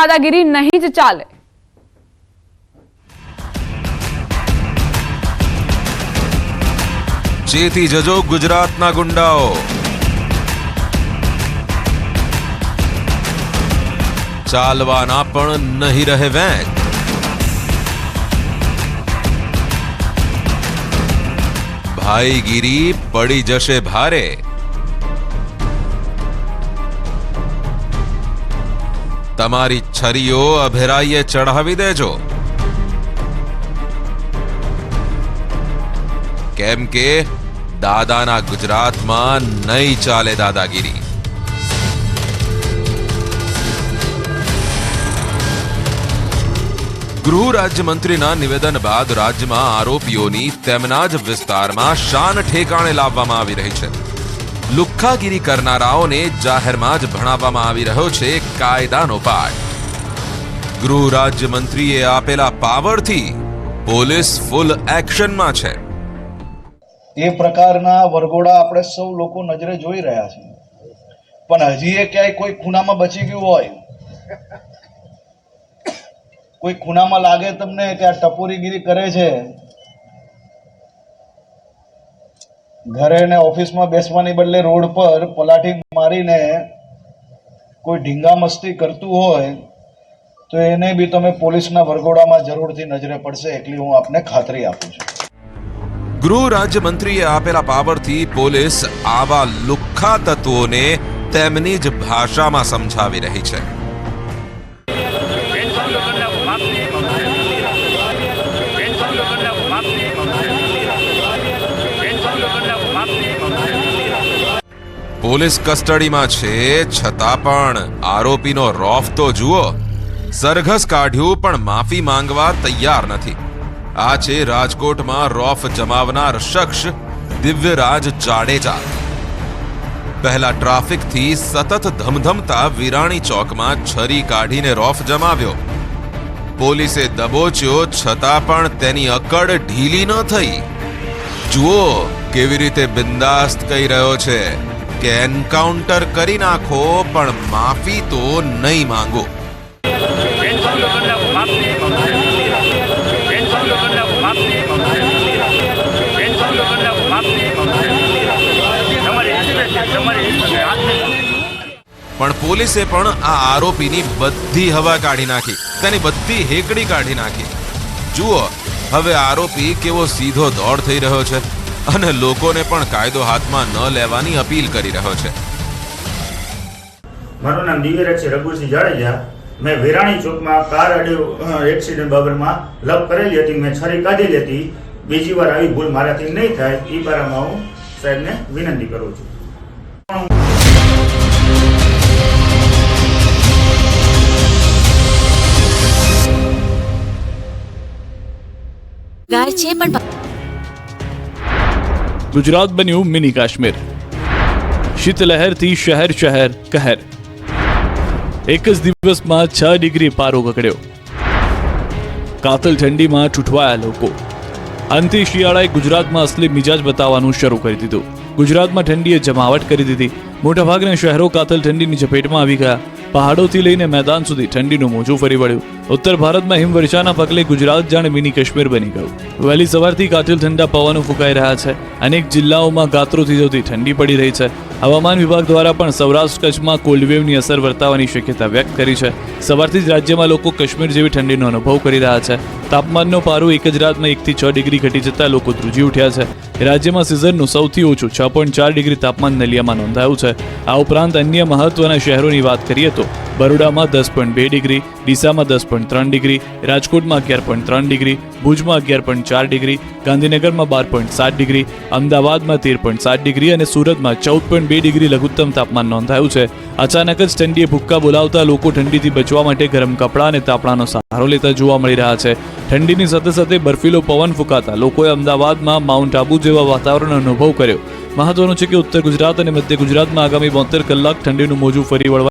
દાદાગીરી નહીં જ ચાલે। ચેતી જજો ગુજરાતના ગુંડાઓ, ચાલવાના પણ નહીં રહે વેંચ। ભાઈગીરી પડી જશે ભારે। તમારી છરીઓ અભેરાઈએ ચઢાવી દેજો, કેમ કે દાદાના ગુજરાતમાં નહીં ચાલે દાદાગીરી। ગૃહ રાજ્યમંત્રીના નિવેદન બાદ રાજ્યમાં આરોપીઓની તેમના જ વિસ્તારમાં શાન ઠેકાણે લાવવામાં આવી રહી છે। લુખ્ખાગીરી કરનારાઓને જાહેરમાં જ ભણાવવામાં આવી રહ્યો છે કાયદાનો પાઠ। ગૃહ રાજ્યમંત્રીએ આપેલા પાવરથી પોલીસ ફૂલ એક્શનમાં છે। એ પ્રકારના વરઘોડા આપણે સૌ લોકો નજરે જોઈ રહ્યા છીએ, પણ હજી એ ક્યાંય કોઈ ખૂણામાં બચી ગયું હોય, કોઈ ખૂણામાં લાગે તમને કે આ ટપોરીગીરી કરે છે, ઘરે ને ઓફિસમાં બેસવાની બદલે રોડ પર પલાઠી મારીને કોઈ ઢીંગા મસ્તી કરતું હોય તો એને બી તમે પોલીસના વરઘોડામાં જરૂરથી નજરે પડશે, એટલી હું આપને ખાતરી આપું છું। ગૃહ રાજ્યમંત્રીએ આપેલા પાવરથી પોલીસ આવા લુખ્ખા તત્વોને તેમની જ ભાષામાં સમજાવી રહી છે। પોલીસ કસ્ટડીમાં છે છતાં પણ આરોપીનો રોફ તો જુઓ, સરઘસ કાઢ્યું પણ માફી માંગવા તૈયાર નથી। આ છે રાજકોટમાં રોફ જમાવનાર શખ્સ દિવ્યરાજ જાડેજા। પહેલા ટ્રાફિકથી સતત ધમધમતા વિરાણી ચોકમાં છરી કાઢીને રોફ જમાવ્યો। પોલીસે દબોચ્યો છતાં પણ તેની અકડ ઢીલી ન થઈ। જુઓ કેવી રીતે બિંદાસ્ત કહી રહ્યો છે કે એન્કાઉન્ટર કરી નાખો પણ માફી તો નહીં માંગો। પણ પોલીસે પણ આ આરોપીની બધી હવા કાઢી નાખી, તેની બધી હેકડી કાઢી નાખી। જુઓ હવે આરોપી કેવો સીધો દોડ થઈ રહ્યો છે અને લોકોને પણ કાયદો હાથમાં ન લેવાની અપીલ કરી રહ્યો છે। મારું નામ દિવ્યરાજ રઘુસિંહ જાડેજા। મેં વિરાણી ચોકમાં કાર એક્સિડન્ટ બાબતમાં લપ કરેલી હતી, મેં છરી કાઢેલી હતી। બીજી વાર આવી ભૂલ મારાથી નહીં થાય એ બારામાં હું સાહેબને વિનંતી કરું છું। ગુજરાત બન્યું મિની કાશ્મીર। શીતલહેરથી શહેર શહેર કહેર। એક જ દિવસમાં 6 ડિગ્રી પારો ગગડ્યો। કાતલ ઠંડીમાં ઠૂઠવાયા લોકો। અંતે શિયાળાએ ગુજરાતમાં અસલી મિજાજ બતાવવાનું શરૂ કરી દીધું। ગુજરાતમાં ઠંડીએ જમાવટ કરી દીધી। મોટાભાગના શહેરો કાતલ ઠંડીની ઝપેટમાં આવી ગયા। પહાડોથી લઈને મેદાન સુધી ઠંડીનું મોજું ફરી વળ્યું। ઉત્તર ભારતમાં હિમવર્ષાના પગલે ગુજરાત જાણે મિની કાશ્મીર બની ગયું। વહેલી સવારથી કાતિલ ઠંડા પવનો ફૂંકાઈ રહ્યા છે। અનેક જિલ્લાઓમાં ગાત્રો થીજવતી ઠંડી પડી રહી છે। હવામાન વિભાગ દ્વારા પણ સૌરાષ્ટ્ર કચ્છમાં કોલ્ડવેવની અસર વર્તાવાની શક્યતા વ્યક્ત કરી છે। સવારથી જ રાજ્યમાં લોકો કાશ્મીર જેવી ઠંડીનો અનુભવ કરી રહ્યા છે। તાપમાનનો પારો એક જ રાતમાં 1 થી 6 ડિગ્રી ઘટી જતા લોકો ધ્રુજી ઉઠ્યા છે। રાજ્યમાં સિઝનનું સૌથી ઓછું 6.4 ડિગ્રી તાપમાન નલિયામાં નોંધાયું છે। આ ઉપરાંત અન્ય મહત્વના શહેરોની વાત કરીએ તો બરોડામાં 10.2 ડિગ્રી, ડીસામાં 10.3 ડિગ્રી, રાજકોટમાં 11.3 ડિગ્રી, ભુજમાં 11.4 ડિગ્રી, ગાંધીનગરમાં 12.7 ડિગ્રી, અમદાવાદમાં 13.7 ડિગ્રી અને સુરતમાં 14.2 ડિગ્રી લઘુત્તમ તાપમાન નોંધાયું છે। અચાનક જ ઠંડીએ ભૂક્કા બોલાવતા લોકો ઠંડીથી બચવા માટે ગરમ કપડાં અને તાપણાનો સહારો લેતા જોવા મળી રહ્યા છે। ઠંડીની સાથે સાથે બર્ફીલો પવન ફૂંકાતા લોકોએ અમદાવાદમાં માઉન્ટ આબુ જેવા વાતાવરણનો અનુભવ કર્યો। મહત્વનું છે કે ઉત્તર ગુજરાત અને મધ્ય ગુજરાતમાં આગામી 72 કલાક ઠંડીનું મોજું ફરી વળવા